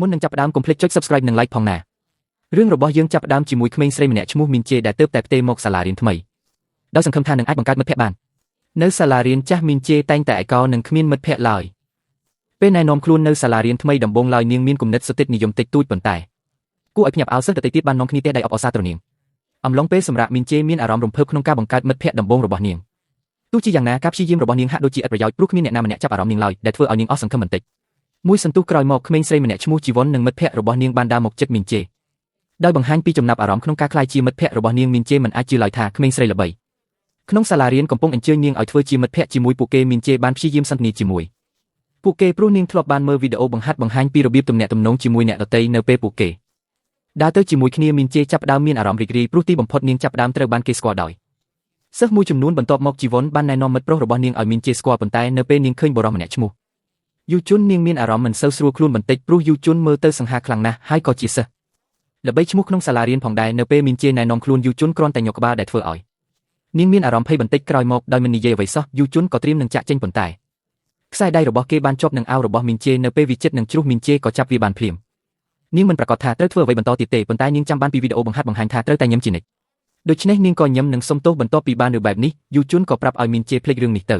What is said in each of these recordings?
មុននឹងចាប់ផ្ដើមកុំភ្លេចចុច Subscribe និង Like ផងណារឿងរបស់យើងចាប់ផ្ដើមជាមួយក្មេងស្រីម្នាក់ឈ្មោះមីនជេដែលទើបតែផ្ទេរមកសាលារៀនថ្មីដោយសង្ឃឹមថានឹងអាចបង្កើតមិត្តភក្តិបាននៅសាលារៀនចាស់មីនជេតែងតែឯកោនិងគ្មានមិត្តភក្តិឡើយពេលណែនាំខ្លួននៅសាលារៀនថ្មីដំបូងឡើយនាងមានគំនិតសុទិដ្ឋនិយមតិចតួចប៉ុន្តែគួរឲ្យភ្ញាក់ផ្អើលសិស្សដទៃទៀតបាននាំគ្នាទះដៃអបអរសាទរនាងអំឡុងពេលសម្រាប់មីនជេមានអារម្មណ៍រំភើបក្នុងការបង្កើតមិត្តភក្តិដំបូងរបស់នាងទោះជាយ៉ាងណាការព្យាយាមរបស់នាងហាក់ដូចជាឥតប្រយោជន៍ព្រោះគ្មានអ្នកណាម្នាក់ចាប់អារម្មណ៍នាងឡើយដែលធ្វើឲ្យនាងអស់សង្ឃឹមបន្តិចមួយសន្ទុះក្រោយមកក្មេងស្រីម្នាក់ឈ្មោះជីវ័ននិងមិត្តភក្តិរបស់នាងបានដើរមកជិតមីនជេដោយបង្ហាញពីចំណាប់អារម្មណ៍ក្នុងការក្លាយជាមិត្តភក្តិរបស់នាងមីនជេមិនអាចជឿឡើយថាក្មេងស្រីល្បីក្នុងសាលារៀនកំពុងអញ្ជើញនាងឲ្យធ្វើជាមិត្តភក្តិជាមួយពួកគេមីនជេបានព្យាយាមសន្ទនាជាមួយពួកគេព្រោះនាងធ្លាប់បានមើលវីដេអូបង្ហាត់បង្ហាញពីរបៀបទំនាក់ទំនងជាមួយអ្នកដទៃនៅពេលពួកគេដើរទៅជាមួយគ្នាមីនជេចាប់ផ្ដើមមានអារម្មណ៍រីករាយព្រោះទីបំផុតនាងចាប់ផ្ដើមត្រូវបានគេស្គាល់ដោយសិស្សមួយចំនួនបន្ទាប់មកជីវ័នបានណែនាំមិត្តប្រុសរបស់នាងឲ្យមីនជេស្គាល់ប៉ុន្តែនៅពេលនាងឃើញបុរសម្នាក់ឈ្មោះយូជុននាងមានអារម្មណ៍មិនសូវស្រួលខ្លួនបន្តិចព្រោះយូជុនមើលទៅសង្ហាខ្លាំងណាស់ហើយក៏ជាសិស្សល្បីឈ្មោះក្នុងសាលារៀនផងដែរនៅពេលមីនជេណែនាំខ្លួនយូជុនគ្រាន់តែញកក្បាលដែលធ្វើឲ្យនាងមានអារម្មណ៍ភ័យបន្តិចក្រោយមកដោយមិននិយាយអ្វីសោះយូជុនក៏ត្រៀមនឹងចាក់ចេញប៉ុន្តែខ្សែដៃរបស់គេបានជាប់នឹងអាវរបស់មីនជេនៅពេលវាជិតនឹងជ្រុះមីនជេក៏ចាប់វាបានភ្លាមនាងមិនប្រកាសថាត្រូវធ្វើអ្វីបន្តទៀតទេប៉ុន្តែនាងចាំបានពីវីដេអូបង្ហាត់បង្ហាញថាត្រូវតែញឹមជានិច្ចដូច្នេះនាងក៏ញឹមនឹងសុំទោសបន្ទាប់ពីបានរឿងបែបនេះយូជុនក៏ប្រាប់ឲ្យមីនជេភ្លេចរឿងនេះទៅ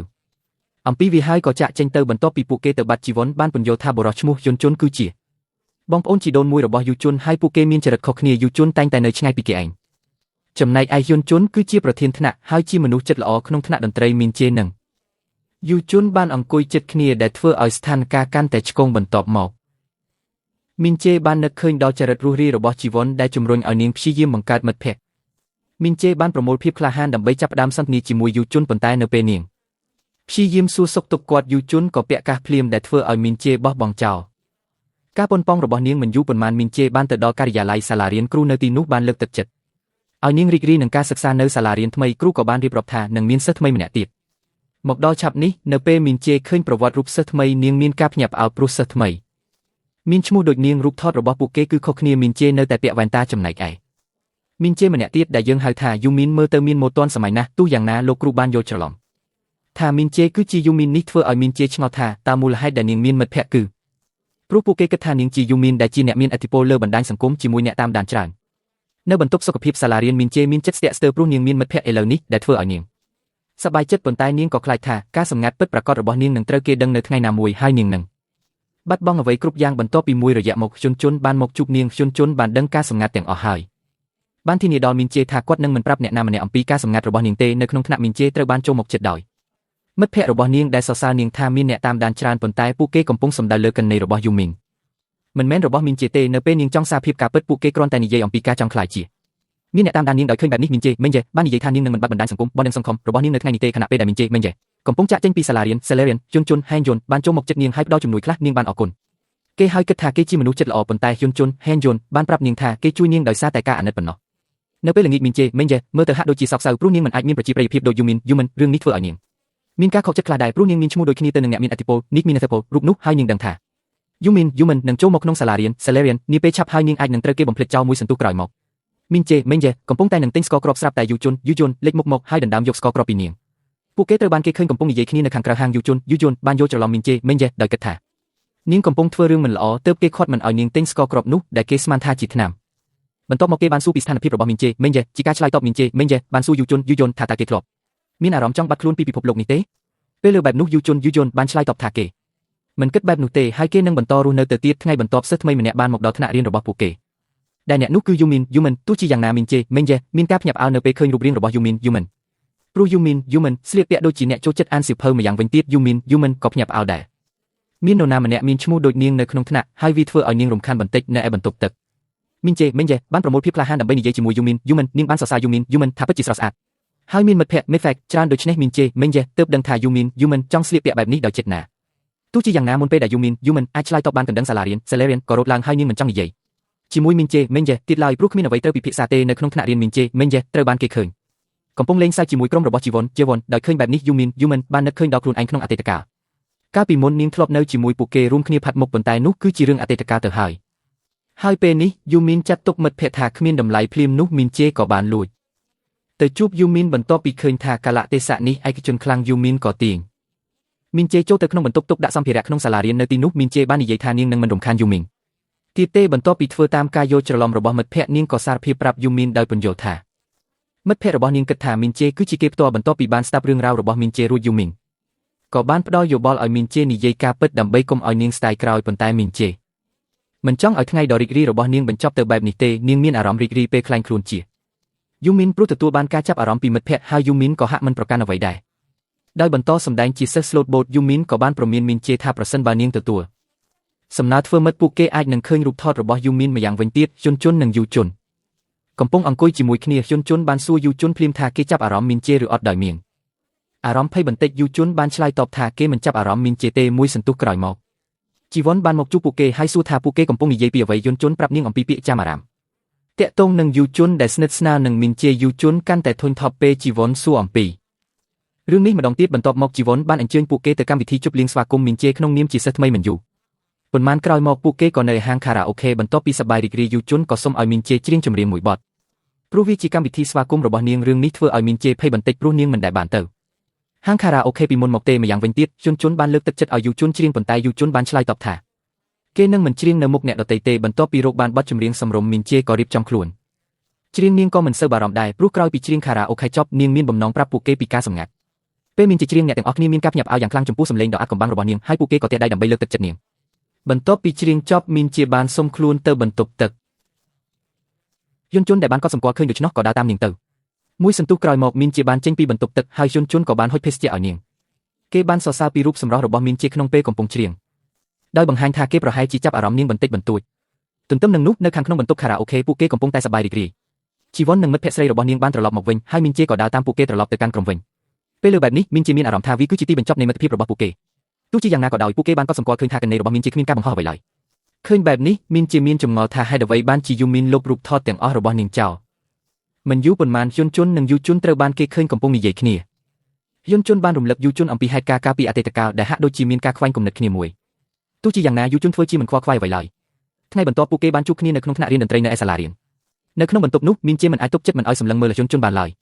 អំពីវាហើយក៏ចាក់ចេញទៅបន្ទាប់ពីពួកគេទៅបាត់ជីវ័នបានពន្យល់ថាបុរសឈ្មោះយុនជុនគឺជាបងប្អូនជីដូនមួយរបស់យូជុនហើយពួកគេមានចរិតខុសគ្នាយូជុនតែងតែនៅឆ្ងាយពីគេឯងចំណែកឯយុនជុនគឺជាប្រធានថ្នាក់ហើយជាមនុស្សចិត្តល្អក្នុងថ្នាក់តន្ត្រីមីនជេនឹងយូជុនបានអង្គុយជិតគ្នាដែលធ្វើឲ្យស្ថានភាពកាន់តែឆ្កងបន្ទាប់មកមីនជេបាននឹកឃើញដល់ចរិតរស់រាយរបស់ជីវ័នដែលជំរុញឲ្យនាងព្យាយាមបង្កើតមិត្តភក្តិមីនជេបានប្រមូលភាពក្លាហានដើម្បីចាប់ផ្ដើមសន្ទនាជាមួយយូជុនប៉ុន្តែនៅពេលនាងព្យាយាមសួរសុខទុក្ខគាត់យូជុនក៏ពាក់កាសភ្លាមដែលធ្វើឲ្យមីនជេបោះបង់ចោលការប៉ុនប៉ងរបស់នាងមិនយូរប៉ុន្មានមីនជេបានទៅដល់ការិយាល័យសាលារៀនគ្រូនៅទីនោះបានលើកទឹកចិត្តឲ្យនាងរីករាយនឹងការសិក្សានៅសាលារៀនថ្មីគ្រូក៏បានរៀបរាប់ថានឹងមានសិស្សថ្មីម្នាក់ទៀតមកដល់ឆាប់នេះនៅពេលមីនជេឃើញប្រវត្តិរូបសិស្សថ្មីនាងមានការភ្ញាក់ផ្អើលព្រោះសិស្សថ្មីមានឈ្មោះដូចនាងរូបថតរបស់ពួកគេគឺខុសគ្នាមីនជេនៅតែពាក់វ៉ែនតាចំណែកឯមីនជេម្នាក់ទៀតដែលយើងហៅថាយូមីនមើលទៅមានម៉ូទាន់សម័យណាស់ទោះយ៉ាងណាលោកគ្រូបានយល់ច្រឡំថាមីនជេគឺជាយូមីននេះធ្វើឲ្យមីនជេឆ្ងល់ថាតើមូលហេតុដែលនាងមានមិត្តភក្តិគឺព្រោះពួកគេគិតថានាងជាយូមីនដែលជាអ្នកមានឥទ្ធិពលលើបណ្ដាញសង្គមជាមួយអ្នកតាមដានច្រើននៅបន្ទប់សុខភាពសាលារៀនមីនជេមានចិត្តស្ទាក់ស្ទើរព្រោះនាងមានមិត្តភក្តិឥឡូវនេះដែលធ្វើឲ្យនាងសប្បាយចិត្តប៉ុន្តែនាងក៏ខ្លាចថាការសម្ងាត់ពិតប្រាកដរបស់នាងនឹងត្រូវគេដឹងនៅថ្ងៃណាមួយហើយនាងនឹងបាត់បង់អ្វីគ្រប់យ៉ាងបន្ទាប់ពីមួយរយៈមកយុនជុនបានមកជួបនាងយុនជុនបានដឹងការសម្ងាត់ទាំងអស់ហើយបានធានាដល់មីនជេថាគាត់នឹងមិនប្រាប់អ្នកណាម្នាក់អំពីការសម្ងាត់របស់នាងទេនៅក្នុងថ្នាក់មីនជេត្រូវបានចូលមកជិតដោយមិត្តភក្តិរបស់នាងដែលសរសើរនាងថាមានអ្នកតាមដានច្រើនប៉ុន្តែពួកគេកំពុងសម្ដៅលើកណ្ណីរបស់យូមីនមិនមែនរបស់មីនជេទេនៅពេលនាងចង់សារភាពការពិតពួកគេគ្រាន់តែនិយាយអំពីការចង់ខ្លាយជាមានអ្នកតាមដាននាងដោយឃើញបែបនេះមីនជេមិនយេបាននិយាយថានាងនឹងមិនបាត់បណ្ដាញសង្គមបននឹងសង្គមរបស់នាងនៅថ្ងៃនេះទេខណៈពេលដែលមីនជេមិនយេកំពុងចាក់ចេញពីសាលារៀនសេលេរៀនយុនជុនហេនយុនបានចូលមកជិតនាងហើយផ្ដល់ជំនួយខ្លះនាងបានអរគុណគេហើយគិតថាគេជាមនុស្សចិត្តល្អប៉ុន្តែយុនជុនហេនយុនបានប្រាប់នាងថាគេជួយនាងដោយសារតែការអាណិតប៉ុណ្ណោះនៅពេលល្ងាចមីនជេមិនយេមើលទៅហាក់ដូចជាសោកសៅព្រោះនាងមិនអាចមានប្រជាប្រិយភាពដូចយូមីនរឿងនេះធ្វើឲ្យនាងមានការខកចិត្តខ្លះដែរព្រោះនាងមានឈ្មោះដូចគ្នាទៅនឹងអ្នកមានឥទ្ធិពលនីកមានឥទ្ធិពលរូបនោះហើយនាងដឹងថាយូមីននឹងចូលមកក្នុងសាលារៀនសេលេរៀននាពេលឆាប់ហើយនាងអាចនឹងត្រូវគេបំភ្លេចចោលមួយសន្ទុះក្រោយមកមីនជេមិនយេកំពុងតែនឹងទិញស្ករគ្រាប់ស្រាប់តែយូជុនលេចមុខមកហើយដណ្ដើមយកស្ករគ្រាប់ពីនាងពួកគេត្រូវបានគេឃើញកំពុងនិយាយគ្នានៅខាងក្រៅហាងយូជុនបានយល់ច្រឡំមីនជេមិនយេដោយគិតថានាងកំពុងធ្វើរឿងមិនល្អទើបគេខាត់មិនឲ្យនាងទិញស្ករគ្រាប់នោះដែលគេស្មានថាជាថ្នាំបន្ទាប់មកគេបានសួរពីស្ថានភាពរបស់មីនជេមិនយេជាការឆ្លើយតបមីនជេមិនយេបានសួរយូជុនថាតើគេធ្លាប់មានអារម្មណ៍ចង់បាត់ខ្លួនពីពិភពលោកនេះទេពេលលើបែបនោះយូជុនបានឆ្លើយតបថាគេមិនគិតបែបនោះទេហើយគេនឹងបន្តរស់នៅទៅទៀតថ្ងៃបន្ទាប់សិស្សថ្មីម្នាក់បានមកដល់ថ្នាក់រៀនរបស់ពួកគេដែលអ្នកនោះគឺយូមីនទោះជាយ៉ាងណាមីនជេមិនយេមានការភ្ញាក់ផ្អើលនៅពេលឃើញរូបរាងរបស់យូមីនព្រោះយូមីនស្លៀកពាក់ដូចជាអ្នកចូលចិត្តអានសៀវភៅម្យ៉ាងវិញទៀតយូមីនក៏ភ្ញាក់ផ្អើលដែរមាននរណាម្នាក់មានឈ្មោះដូចនាងនៅក្នុងថ្នាក់ហើយវាធ្វើឲ្យនាងរំខានបន្តិចនៅឯបន្ទប់ទឹកមីនជេមិនយេបានប្រមូលភាពក្លាហានដើម្បីនិយាយជាមួយយូមីននាងបានសរសើរយូមីនថាពិតជាស្រស់ស្អាតហើយមានមិត្តភក្តិមេហ្វេកច្រើនដូច្នេះមីនជេមិនយេទើបដឹងថាយូមីនចង់ស្លៀកពាក់បែបនេះដោយចិត្តណាទោះជាយ៉ាងណាមុនពេលដែលយូមីនអាចឆ្លើយតបបានកណ្ដឹងសាលារៀនសេលេរៀនក៏រត់ឡើងហើយនាងមិនចង់និយាយជាមួយមីនជេមិនយេទៀតឡើយព្រោះគ្មានអ្វីត្រូវពិភាក្សាទេនៅក្នុងថ្នាក់រៀនមីនជេមិនយេត្រូវបានគេឃើញកំពុងលេងសើចជាមួយក្រុមរបស់ជីវ័នដោយឃើញបែបនេះយូមីនបាននឹកឃើញដល់ខ្លួនឯងក្នុងអតីតកាលកាលពីមុននាងធ្លាប់នៅជាមួយពួកគេរួមគ្នាផាត់មុខប៉ុន្តែនោះគឺជារឿងអតីតកាលទៅហើយពេលនេះយូមីនចាត់ទុកមិត្តភក្តិថាគ្មានតម្លៃភ្លាមនោះមីនជេក៏បានលួចទៅជួបយូមីនបន្ទាប់ពីឃើញថាកាលៈទេសៈនេះឯកជនខ្លាំងយូមីនក៏ទាញមីនជេចូលទៅក្នុងបន្ទប់ទុកដាក់សម្ភារៈក្នុងសាលារៀននៅទីនោះមីនជេបាននិយាយថានាងនឹងមិនរំខានយូមីន ទៀតទេបន្ទាប់ពីធ្វើតាមការយល់ច្រឡំរបស់មិត្តភ័ក្តិនាងក៏សារភាពប្រាប់យូមីនដោយពន្យល់ថាមិត្តភ័ក្តិរបស់នាងគិតថាមីនជេគឺជាគេផ្ទាល់បន្ទាប់ពីបានស្ដាប់រឿងរ៉ាវរបស់មីនជេរួចយូមីនក៏បានផ្ដល់យោបល់ឲ្យមីនជេនិយាយការពិតដើម្បីកុំឲ្យនាងស្ដាយក្រោយប៉ុន្តែមីនជេមិនចង់ឲ្យថ្ងៃដ៏រីករាយរបស់នាងបញ្ចប់ទៅបែបនេះទេនាងមានអារម្មណ៍រីករាយពេលខ្លាញ់ខ្លួនជាយូមីនព្រោះទទួលបានការចាប់អារម្មណ៍ពីមិត្តភ័ក្តិហើយយូមីនក៏ហាក់មិនប្រកាន់អ្វីដែរដោយបន្តសម្ដែងជាសិស្ស slot boat យូមីនក៏បានប្រមានមីនជេថាប្រសិនបើនាងទទួលសំណើធ្វើមិត្តពួកគេអាចនឹងឃើញរូបថតរបស់យូមីនម្យ៉ាងវិញទៀតជុននិងយូជុនកំពុងអង្គុយជាមួយគ្នាជុនបានសួរយូជុនភ្លាមថាគេចាប់អារម្មណ៍មីនជេឬអត់ដោយមានអារម្មណ៍ភ័យបន្តិចយូជុនបានឆ្លើយតបថាគេមិនចាប់អារម្មណ៍មីនជេទេមួយសន្ទុះក្រោយមកជីវ័នបានមកជួបពួកគេហើយសួរថាពួកគេកំពុងនិយាយពីអ្វីយូជុនប្រាប់នាងអំពីពាក្យចាំអារម្មណ៍តាក់ទងនឹងយូជុនដែលស្និទ្ធស្នាលនឹងមីនជេយូជុនកាន់តែធុញថប់ពេលជីវ័នសួរអំពីរឿងនេះម្ដងទៀតបន្ទាប់មកជីវ័នបានអញ្ជើញពួកគេទៅកម្មវិធីជប់លៀងស្វាគមន៍មីនជេក្នុងនាមជាសិស្សថ្មីមិនយូរប៉ុន្មានក្រោយមកពួកគេក៏នៅហាងខារ៉ាអូខេបន្ទាប់ពីសប្បាយរីករាយយូជុនក៏សុំឲ្យមីនជេច្រៀងចម្រៀងមួយបទព្រោះវាជាកម្មវិធីស្វាគមន៍របស់នាងរឿងនេះធ្វើឲ្យមីនជេភ័យបន្តិចព្រោះនាងមិនដែលបានទៅហាងខារ៉ាអូខេពីមុនមកទេម្យ៉ាងវិញទៀតជុនបានលើកទឹកចិត្តឲ្យយូជុនច្រៀងប៉ុន្តែយូជុនបានឆ្លើយតបថាគេនឹងមិនច្រៀងនៅមុខអ្នកដទៃទេបន្ទាប់ពីរកបានបទចម្រៀងសម្រុំមីនជេក៏រៀបចំខ្លួនច្រៀងនាងក៏មិនសូវបារម្ភដែរព្រោះក្រោយពីច្រៀងខារ៉ាអូខេចប់នាងមានបំណងប្រាប់ពួកគេពីការសម្ងាត់ពេលមីនជេច្រៀងអ្នកទាំងអស់គ្នាមានការភ្ញាក់ផ្អើលយ៉ាងខ្លាំងចំពោះសម្លេងដ៏អាថ៌កំបាំងរបស់នាងហើយពួកគេក៏ទះដៃដើម្បីលើកទឹកចិត្តនាងបន្ទាប់ពីច្រៀងចប់មីនជេបានសុំខ្លួនទៅបន្ទប់ទឹកយន់ជុនដែលបានកត់សម្គាល់ឃើញដូច្នោះក៏ដើរតាមនាងទៅមួយសន្ទុះក្រោយមកមីនជេបានចេញពីបន្ទប់ទឹកហើយយន់ជុនក៏បានហុចភេសជ្ជៈឲ្យនាងគេបានសរសើរពីរូបសម្រស់របស់មីនជេក្នុងពេលកំពុងច្រៀងដោយបង្ហាញថាគេប្រហែលជាចាប់អារម្មណ៍នាងបន្តិចបន្តួចទន្ទឹមនឹងនោះនៅខាងក្នុងបន្ទប់ខារ៉ាអូខេពួកគេកំពុងតែសប្បាយរីករាយជីវ័ននិងមិត្តភក្តិស្រីរបស់នាងបានត្រឡប់មកវិញហើយមីនជេក៏ដើរតាមពួកគេត្រឡប់ទៅកាន់ក្រុមវិញពេលលើបែបនេះមីនជេមានអារម្មណ៍ថាវាគឺជាទីបញ្ចប់នៃមិត្តភាពរបស់ពួកគេទោះជាយ៉ាងណាក៏ដោយពួកគេបានកត់សម្គាល់ឃើញថាកេរ្តិ៍របស់មីនជេគ្មានការបង្ហោះអ្វីឡើយឃើញបែបនេះមីនជេមានចម្ងល់ថាហេតុអ្វីបានជាយូមីនលុបរូបថតទាំងអស់របស់នាងចោលមិនយូរប៉ុន្មានយន់ជុននិងយូជុនត្រូវបានគេឃើញកំពុងនិយាយគ្នាយន់ជុនបានរំលឹកយូជុនអំពីហេតុការណ៍កាលពីអតីតកាលដែលហាក់ដូចជាមានការខ្វែងគំនិតគ្នាមួយទោះជាយ៉ាងណាយូជុនធ្វើជាមិនខ្វល់ខ្វាយអ្វីឡើយថ្ងៃបន្ទាប់ពួកគេបានជួបគ្នានៅក្នុងថ្នាក់រៀនតន្ត្រីនៅឯសាលារៀននៅក្នុងបន្ទប់នោះមីនជេមិនអាចទប់ចិត្តមិនឲ្យសម្លឹងមើលយន់ជុនបានឡើយ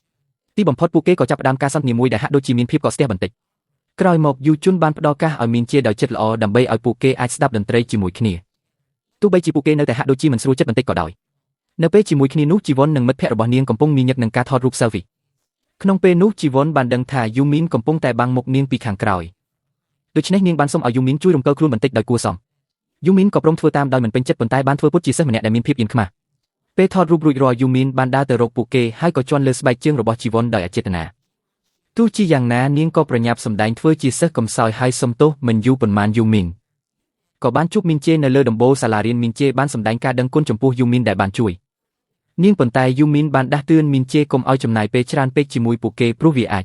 ទីបំផុតពួកគេក៏ចាប់ផ្ដើមការសន្ទនាមួយដែលហាក់ដូចជាមានភាពកកស្ទះបន្តិចក្រោយមកយូជុនបានផ្ដល់ឱកាសឲ្យមីនជេដោយចិត្តល្អដើម្បីឲ្យពួកគេអាចស្ដាប់តន្ត្រីជាមួយគ្នាទោះបីជាពួកគេនៅតែហាក់ដូចជាមិនស្រួលចិត្តបន្តិចក៏ដោយនៅពេលជាមួយគ្នានោះជីវ័ននិងមិត្តភ័ក្តិរបស់នាងកំពុងញញឹកនឹងការថតរូប selfie ក្នុងពេលនោះជីវ័នបានដឹងថាយូមីនកំពុងតែបាំងមុខនាងពីខាងក្រោយដូច្នេះនាងបានសុំឲ្យយូមីនជួយរំកិលខ្លួនបន្តិចដោយគួរសមយូមីនក៏ព្រមធ្វើតាមដោយមិនពេញចិត្តប៉ុន្តែបានធ្វើពុតជាសិស្សម្នាក់ដែលមានភាពអៀនខ្មាសពេលថតរូបរួចរាល់យូមីនបានដើរទៅរកពួកគេហើយក៏ជន់លើស្បែកជើងរបស់ជីវ័នដោយអចេតនាទោះជាយ៉ាងណានាងក៏ប្រញាប់សម្ដែងធ្វើជាសិស្សកំសោយហើយសុំទោសមិនយូរប៉ុន្មានយូមីនក៏បានជួបមីនជេនៅលើដំបូលសាលារៀនមីនជេបានសម្ដែងការដឹងគុណចំពោះយូមីនដែលបានជួយនាងប៉ុន្តែយូមីនបានដាស់តឿនមីនជេកុំឲ្យចំណាយពេលច្រើនពេកជាមួយពួកគេព្រោះវាអា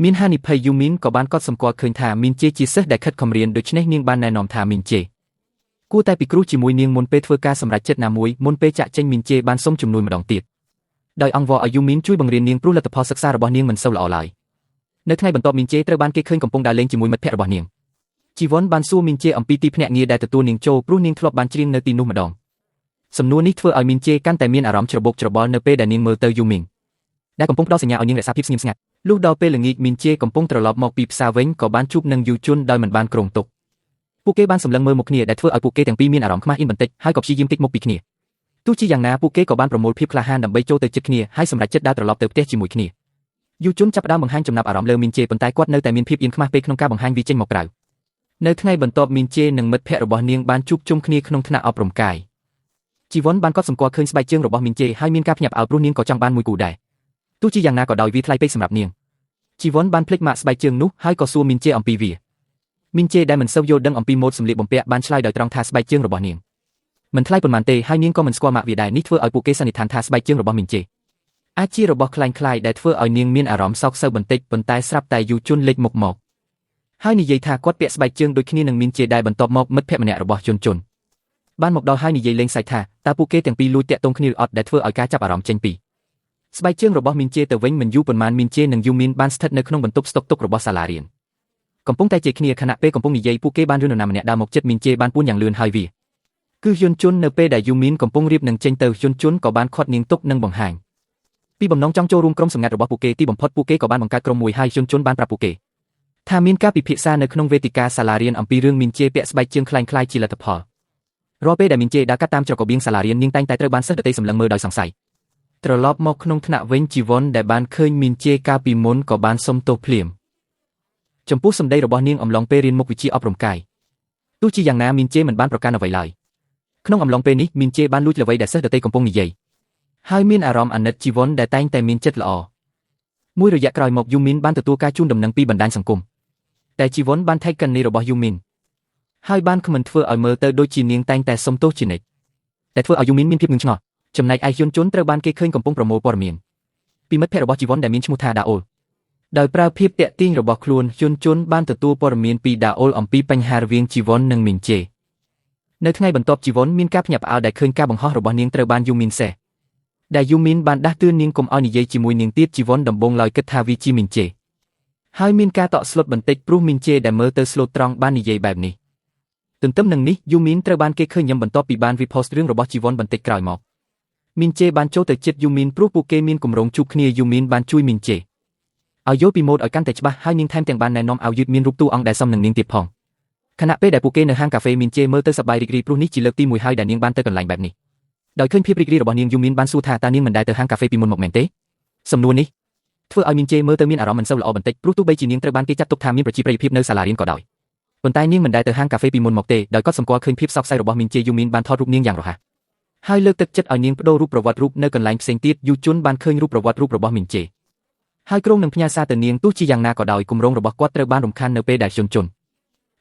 ចមានហានិភ័យយូមីនក៏បានកត់សម្គាល់ឃើញថាមីនជេជាសិស្សដែលខិតខំរៀនដូច្នេះនាងបានណែនាំថាមីនជេគួរតែពិគ្រោះជាមួយនាងមុនពេលធ្វើការសម្រេចចិត្តណាមួយមុនពេលចាក់ចេញមីនជេបានសុំជំនួយម្ដងទៀតដោយអង្វរឲ្យយូមីនជួយបង្រៀននាងព្រោះលទ្ធផលសិក្សារបស់នាងមិនសូវល្អឡើយនៅថ្ងៃបន្ទាប់មីនជេត្រូវបានគេឃើញកំពុងដើរលេងជាមួយមិត្តភក្តិរបស់នាងជីវ័នបានសួរមីនជេអំពីទីភ្នាក់ងារដែលទទួលនាងចូលព្រោះនាងធ្លាប់បានច្រៀងនៅទីនោះម្ដងសំណួរនេះធ្វើឲ្យមីនជេកាន់តែមានអារម្មណ៍ច្របូកច្របល់នៅពេលដែលនាងមើលទៅយូមីនដែលកំពុងផ្ដល់សញ្ញាឲ្យនាងរក្សាភាពស្ងៀមស្ងាត់លុះដល់ពេលល្ងាចមីនជេកំពុងត្រឡប់មកពីផ្សារវិញក៏បានជួបនឹងយូជុនដោយមិនបានគ្រោងទុកពួកគេបានសម្លឹងមើលមុខគ្នាដែលធ្វើឲ្យពួកគេទាំងពីរមានអារម្មណ៍ខ្មាស់អៀនបន្តិចហើយក៏ព្យាយាមគេចមុខពីគ្នាទោះជាយ៉ាងណាពួកគេក៏បានប្រមូលភាពក្លាហានដើម្បីចូលទៅជិតគ្នាហើយសម្រេចចិត្តដើរត្រឡប់ទៅផ្ទះជាមួយគ្នាយូជុនចាប់ផ្ដើមបង្ហាញចំណាប់អារម្មណ៍លើមីនជេប៉ុន្តែគាត់នៅតែមានភាពអៀនខ្មាស់ពេកក្នុងការបង្ហាញវាចេញមកក្រៅនៅថ្ងៃបន្ទាប់មីនជេនិងមិត្តភ័ក្តិរបស់នាងបានជួបជុំគ្នាក្នុងថ្នាក់អប់រំកាយជីវ័នបានកត់សម្គាល់ឃើញស្បែកជើងរបស់មីនជេហើយមានការភ្ញាក់ផ្អើលព្រោះនាងក៏ចង់បានមួយគូដែរទោះជាយ៉ាងណាក៏ដោយវាថ្លៃពេកសម្រាប់នាងជីវ័នបានភ្លេចម៉ាកស្បែកជើងនោះហើយក៏សួរមីនជេអំពីវាមីនជេដែលមិនសូវយល់ដឹងអំពីម៉ូដសម្លៀកបំពាក់បានឆ្លើយដោយត្រង់ថាស្បែកជើងរបស់នាងមិនថ្លៃប៉ុន្មានទេហើយនាងក៏មិនស្គាល់ម៉ាកវាដែរនេះធ្វើឲ្យពួកគេសន្និដ្ឋានថាស្បែកជើងរបស់មីនជេអាចជារបស់คล้ายៗដែលធ្វើឲ្យនាងមានអារម្មណ៍សោកសៅបន្តិចប៉ុន្តែស្រាប់តែយូជុនលេចមុខមកហើយនិយាយថាគាត់ពាក់ស្បែកជើងដូចគ្នានឹងមីនជេដែរបន្ទាប់មកមិត្តភក្តិម្នាក់របស់ជុនបានមកដល់ហើយនិយាយលេងសើចថាតើពួកគេទាំងពីរលួចតាក់ទងគ្នាឬអត់ដែលធ្វើឲ្យការចាប់អារម្មណ៍ចេញពីស្បែកជើងរបស់មីនជេទៅវិញមិនយូរប៉ុន្មានមីនជេនិងយូមីនបានស្ថិតនៅក្នុងបន្ទប់ស្តុកទុករបស់សាលារៀនកំពុងតែជេរគ្នាខណៈពេលកំពុងនិយាយពួកគេបានរឿងនរណាម្នាក់ដើរមកជិតមីនជេបានពួនយ៉ាងលឿនហើយវាគឺយន់ជុននៅពេលដែលយូមីនកំពុងរៀបនឹងចេញទៅយន់ជុនក៏បានខាត់នាងទុកនិងបង្ហាញពីបំណងចង់ចូលរួមក្រុមសម្ងាត់របស់ពួកគេទីបំផុតពួកគេក៏បានបង្កើតក្រុមមួយហើយយន់ជុនបានប្រាប់ពួកគេថាមានការពិភាក្សានៅក្នុងវេទិកាសាលារៀនអំពីរឿងមីនជេពាក់ស្បែកជើងคล้ายៗជាលទ្ធផល រាល់ពេលដែលមីនជេដើរកាត់តាមច្រករបៀងសាលារៀននាងតែងតែត្រូវបានសិស្សដទៃសម្លឹងមើលដោយសង្ស័យត្រឡប់មកក្នុងថ្នាក់វិញជីវ័នដែលបានឃើញមីនជេកាលពីមុនក៏បានសុំទោសភ្លាមចំពោះសម្ដីរបស់នាងអំឡុងពេលរៀនមុខវិជ្ជាអប់រំកាយទោះជាយ៉ាងណាមីនជេមិនបានប្រកាន់អ្វីឡើយក្នុងអំឡុងពេលនេះមីនជេបានលួចល្វីដែលសិស្សដទៃកំពុងនិយាយហើយមានអារម្មណ៍អាណិតជីវ័នដែលតែងតែមានចិត្តល្អមួយរយៈក្រោយមកយូមីនបានទទួលការជូនដំណឹងពីបណ្ដាញសង្គមតែជីវ័នបានថែកកាន់នីរបស់យូមីនហើយបានខមមិនធ្វើឲ្យមើលទៅដូចជានាងតែងតែសុំទោសជានិច្ចតែធ្វើឲ្យយូមីនមានភាពងឿងឆ្ងល់ចំណែកឯហ៊ុនជុនត្រូវបានគេឃើញកំពុងប្រមូលព័ត៌មានពីមិត្តភក្តិរបស់ជីវ័នដែលមានឈ្មោះថាដាអូលដោយប្រើភាពតាក់ទាញរបស់ខ្លួនហ៊ុនជុនបានទទួលព័ត៌មានពីដាអូលអំពីបញ្ហារវាងជីវ័ននិងមីនជេនៅថ្ងៃបន្ទាប់ជីវ័នមានការភ្ញាក់ផ្អើលដែលឃើញការបង្ហោះរបស់នាងត្រូវបានយូមីនសេះដែលយូមីនបានដាស់តឿននាងកុំឲ្យនិយាយជាមួយនាងទៀតជីវ័នដំបងឡើយគិតថាវាជាមីនជេហើយមានការតក់ស្លុតបន្តិចព្រោះមីនជេដែលមើលទៅស្លូតត្រង់បាននិយាយបែបនេះទន្ទឹមនឹងនេះយូមីនត្រូវបានគេឃើញញឹមបន្ទាប់ពីបានរីផូសរឿងរបស់ជីវ័នបន្តិចក្រោយមកមីនជេបានចូលទៅជិតយូមីនព្រោះពួកគេមានគម្រោងជួបគ្នាយូមីនបានជួយមីនជេឲ្យយល់ពីម៉ូដឲ្យកាន់តែច្បាស់ហើយនាងថែមទាំងបានណែនាំឲ្យយឺតមានរូបតួអង្គដែលសមនឹងនាងទៀតផងខណៈពេលដែលពួកគេនៅហាងកាហ្វេមីនជេមើលទៅសប្បាយរីករាយព្រោះនេះជាលើកទី1ហើយដែលនាងបានទៅកន្លែងបែបនេះដោយឃើញភាពរីករាយរបស់នាងយូមីនបានសួរថាតើនាងមិនដែលទៅហាងកាហ្វេពីមុនមកមែនទេសំណួរនេះធ្វើឲ្យមីនជេមើលទៅមានអារម្មណ៍មិនសូវល្អបន្តិចព្រោះទោះបីជានាងត្រូវបានគេចាត់ទុកថាមានប្រជាប្រិយភាពនៅសាលារៀនក៏ដោយប៉ុន្តែនាងមិនដែលទៅហាងកាហ្វេពីមុនមកទេដោយកត់សម្គាល់ឃើញភាពសោកសៅរបស់មីនជេយូមីនបានថតរូបនាងយ៉ាងរហ័សហើយលើកទឹកចិត្តឲ្យនាងបដូររូបប្រវត្តិរូបនៅកន្លែងផ្សេងទៀតយូជុនបានឃើញរូបប្រវត្តិរូបរបស់មីនជេហើយក្រុងនឹងផ្ញើសារទៅនាងទោះជាយ៉ាងណាក៏ដោយគម្រោងរបស់គាត់ត្រូវបានរំខាននៅពេលដែលជុន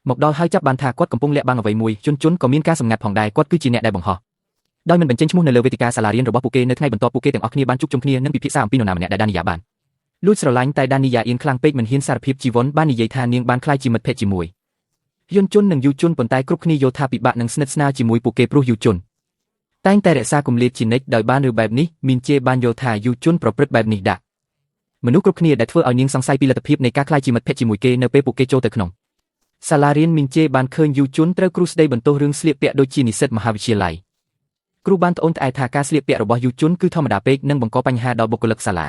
មកដល់ហើយចាប់បានថាគាត់កំពុងលាក់បាំងអ្វីមួយជុនក៏មានការសម្ងាត់ផងដែរគាត់គឺជាអ្នកដែលបង្ហោះដោយមិនបញ្ចេញឈ្មោះនៅលើវេទិកាសាលារៀនរបស់ពួកគេនៅថ្ងៃបន្ទាប់ពួកគេទាំងអស់គ្នាបានជួបជុំគ្នានិងពិភាក្សាអំពីនរណាម្នាក់ដែលដានីយ៉ាបានលួចស្រឡាញ់តែដានីយ៉ាអៀនខ្លាំងពេកមិនហ៊ានសារភាពជីវ័នបាននិយាយថានាងបានក្លាយជាមិត្តភក្តិជាមួយយូជុននិងយូជុនប៉ុន្តែគ្រប់គ្នាយល់ថាពិបាកនឹងស្និទ្ធស្នាលជាមួយពួកគេព្រោះយូជុនតែងតែរក្សាគម្លាតជានិច្ចដោយបានឬបែបនេះមីនជេបានយល់ថាយូជុនប្រព្រឹត្តបែបនេះដាក់មនុស្សគ្រប់គ្នាដែលធ្វើឲ្យនាងសង្ស័យពីលទ្ធភាពនៃការក្លាយជាមិត្តភក្តិជាមួយគេនៅពេលពួកគេចូលទៅក្នុងសាលារៀនមីនជេបានឃើញយូជុនត្រូវគ្រូស្ដីបន្ទោសរឿងស្លៀកពាក់ដូចជានិស្សិតមហាវិទ្យាល័យគ្រូបានត្អូញត្អែថាការស្លៀកពាក់របស់យូជុនគឺធម្មតាពេកនិងបង្កបញ្ហាដល់បុគ្គលិកសាលា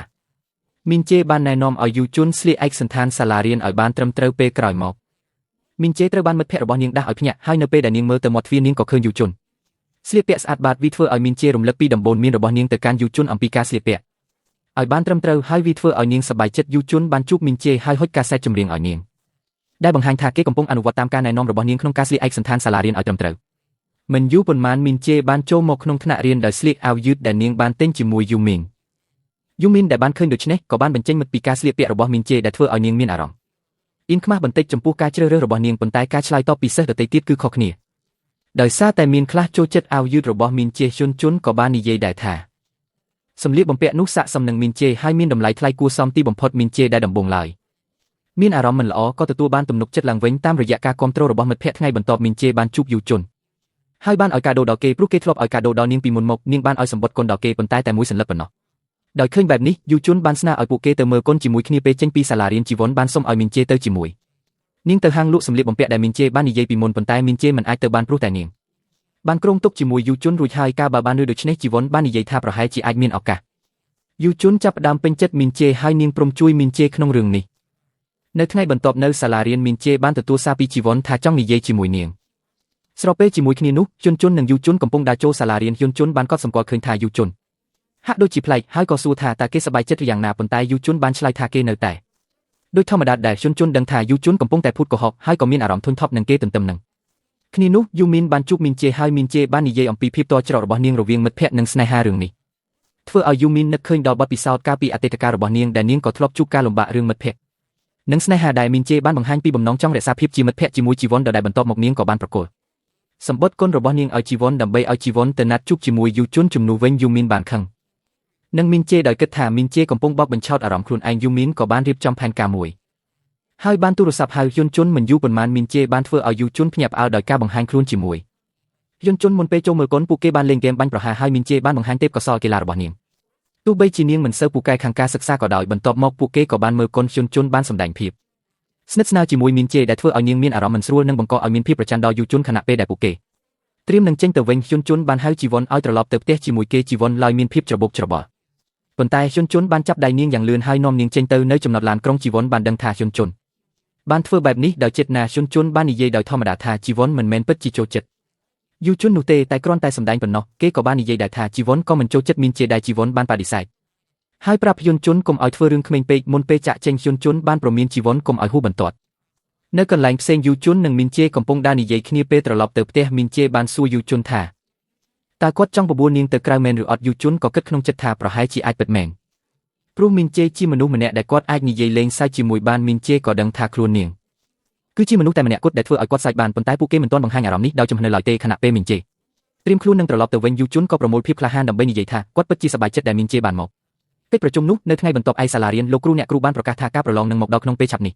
មីនជេបានណែនាំឲ្យយូជុនស្លៀកឯកសណ្ឋានសាលារៀនឲ្យបានត្រឹមត្រូវពេលក្រោយមកមីនជេត្រូវបានមិត្តភក្តិរបស់នាងដាស់ឲ្យភ្ញាក់ហើយនៅពេលដែលនាងមើលទៅមាត់ទ្វារនាងក៏ឃើញយូជុនស្លៀកពាក់ស្អាតបាតវាធ្វើឲ្យមីនជេរំលឹកពីដំបូន្មានរបស់នាងទៅកាន់យូជុនអំពីការស្លៀកពាក់ឲ្យបានត្រឹមត្រូវហើយវាធ្វើឲ្យនាងសប្បាយចិត្តយូជុនបានជួបមីនជេហើយហុចកាសែតចម្រៀងឲ្យនាងដែលបង្ហាញថាគេកំពុងអនុវត្តតាមការណែនាំរបស់នាងក្នុងការស្លៀកឯកសណ្ឋានសាលារៀនឲ្យត្រឹមត្រូវមិនយូរប៉ុន្មានមីនជេបានចូលមកក្នុងថ្នាក់រៀនដោយស្លៀកអាវយឺតដែលនាងបានទិញជាមួយយូមីនដែលបានឃើញដូច្នេះក៏បានបញ្ចេញមតិពីការស្លៀកពាក់របស់មីនជេដែលធ្វើឲ្យនាងមានអារម្មណ៍អៀនខ្មាស់បន្តិចចំពោះការជ្រើសរើសរបស់នាងប៉ុន្តែការឆ្លើយតបពីសិស្សដទៃទៀតគឺខុសគ្នាដោយសារតែមានខ្លះចូលចិត្តអាវយឺតរបស់មីនជេជុនក៏បាននិយាយដែរថាសម្លៀកបំពាក់នោះស័ក្តិសមនឹងមីនជេហើយមានតម្លៃថ្លៃគួរសមទីបំផុតមីនជេដែលដំបូងឡើយមានអារម្មណ៍មិនល្អក៏ទទួលបានទំនុកចិត្តឡើងវិញតាមរយៈការគាំទ្ររបស់មិត្តភក្តិថ្ងៃបន្ទាប់មីនជេបានជួបយូជុនហើយបានឲ្យកាដូដល់គេព្រោះគេធ្លាប់ឲ្យកាដូដល់នាងពីមុនមកនាងបានឲ្យសម្បត្តិគុណដល់គេប៉ុន្តែតែមួយសន្លឹកប៉ុណ្ណោះដោយឃើញបែបនេះយូជុនបានស្នើឲ្យពួកគេទៅមើលគុណជាមួយគ្នាពេលចេញពីសាលារៀនជីវ័នបានសុំឲ្យមីនជេទៅជាមួយនាងទៅហាងលក់សម្លៀកបំពាក់ដែលមីនជេបាននិយាយពីមុនប៉ុន្តែមីនជេមិនអាចទៅបានព្រោះតែនាងបានក្រុងទុកជាមួយយូជុនរួចហើយការបើបានដូច្នេះជីវ័នបាននិយាយថាប្រហែលជាអាចមានឱកាសយូជុនចាប់ផ្ដើមពេញចិត្តមីនជេហើយនាងព្រមជួយមីនជេក្នុងរឿងនេះនៅថ្ងៃបន្ទាប់នៅសាលារៀនមីនជេបានទទួលសារពីជីវ័នថាចង់និយាយជាមួយនាងស្របពេលជាមួយគ្នានោះជុននិងយូជុនកំពុងដើរចូលសាលារៀនជុនបានកត់សម្គាល់ឃើញថាយូជុនហាក់ដូចជាប្លែកហើយក៏សួរថាតើគេសប្បាយចិត្តឬយ៉ាងណាប៉ុន្តែយូជុនបានឆ្លើយថាគេនៅតែដូចធម្មតាដែលជុនដឹងថាយូជុនកំពុងតែភូតកុហកហើយក៏មានអារម្មណ៍ធុញថប់នឹងគេទន្ទឹមនឹងគ្នានោះយូមីនបានជួបមីនជេហើយមីនជេបាននិយាយអំពីភាពតច្រករបស់នាងរវាងមិត្តភក្តិនិងស្នេហារឿងនេះធ្វើឲ្យយូមីននឹកឃើញដល់បទពិសោធន៍កាលពីអតីតកាលរបស់នាងដែលនាងក៏ធ្លាប់ជួបការលំបាករឿងមិត្តភក្តិនិងស្នេហាដែលមីនជេបានបង្ហាញពីបំណងចង់រក្សាភាពជាមិត្តភក្តិជាមួយជីវ័នដែលបន្ទាប់មកនាងក៏បានប្រកល់សម្បត្តិគុណរបស់នាងឲ្យជីវ័នដើម្បីឲ្យជីវ័នទៅណាត់ជួបជាមួយយូជុនជំនួសវិញយូមីនបានខឹងនិងមីនជេដោយគិតថាមីនជេកំពុងបោកបញ្ឆោតអារម្មណ៍ខ្លួនឯងយូមីនក៏បានរៀបចំផែនការមួយហើយបានទូរស័ព្ទហៅយូជុនមិនយូរប៉ុន្មានមីនជេបានធ្វើឲ្យយូជុនភ្ញាក់ផ្អើលដោយការបង្ហាញខ្លួនជាមួយយូជុនមុនពេលចូលមើលកុនពួកគេបានលេងហ្គេមបាញ់ប្រហារហើយមីនជេបានបង្ហាញទេពកោសល្យកីឡារបស់នាងទោះបីជានាងមិនសូវពូកែខាងការសិក្សាក៏ដោយបន្ទាប់មកពួកគេក៏បានមើលកុនយូជុនបានសម្ដែងភាពស្និទ្ធស្នាលជាមួយមីនជេដែលធ្វើឲ្យនាងមានអារម្មណ៍មិនស្រួលនិងបង្កឲ្យមានភាពប្រច័ណ្ឌដល់យូជុនខណៈពេលដែលពួកគេត្រៀមនឹងចេញទៅវិញយូជុនបានហៅជីវ័នឲ្យត្រឡប់ទៅផ្ទះជាមួយគេជីវ័នឡើយមានភាពច្របូកច្របល់ប៉ុន្តែយូជុនបានចាប់ដៃនាងយ៉ាងលឿនហើយនាំនាងចេញទៅនៅចំណតឡានក្រុងជីវ័នបានដឹងថាយូជុនបានធ្វើបែបនេះដោយចេតនាយូជុនបាននិយាយដោយធម្មតាថាជីវ័នមិនមែនពិតជាចូលចិត្ត យូជុននោះទេតែគ្រាន់តែសម្ដែងប៉ុណ្ណោះគេក៏បាននិយាយដែរថាជីវ័នក៏មិនចូលចិត្តមីនជេដែលជីវ័នបានបដិសេធហើយប្រាប់យន្តជនកុំឲ្យធ្វើរឿងក្មេងពេកមុនពេលចាក់ចេញយន្តជន់បានប្រមានជីវ័នកុំឲ្យហួសបន្ទាត់នៅកន្លែងផ្សេងយូជុននិងមីនជេកំពុងដើរនិយាយគ្នាពេលត្រឡប់ទៅផ្ទះមីនជេបានសួរយូជុនថាតើគាត់ចង់បបួលនាងទៅក្រៅមែនឬអត់យូជុនក៏គិតក្នុងចិត្តថាប្រហែលជាអាចពិតមែនព្រោះមីនជេជាមនុស្សម្នាក់ដែលគាត់អាចនិយាយលេងសើចជាមួយបានមីនជេក៏ដឹងថាខ្លួននាងគឺជាមនុស្សតែម្នាក់គត់ដែលធ្វើឲ្យគាត់សើចបានប៉ុន្តែពួកគេមិនទាន់បង្ហាញអារម្មណ៍នេះដោយចំហនៅឡើយទេខណៈពេលមីនជេត្រៀមខ្លួននឹងត្រឡប់ទៅវិញយូជុនក៏ប្រមូលភាពក្លាហានដើម្បីនិយាយថាគាត់ពិតជាសប្បាយចិត្តដែលមីនជេបានមកកិច្ចប្រជុំនោះនៅថ្ងៃបន្ទាប់ឯសាលារៀនលោកគ្រូអ្នកគ្រូបានប្រកាសថាការប្រឡងនឹងមកដល់ក្នុងពេលឆាប់នេះ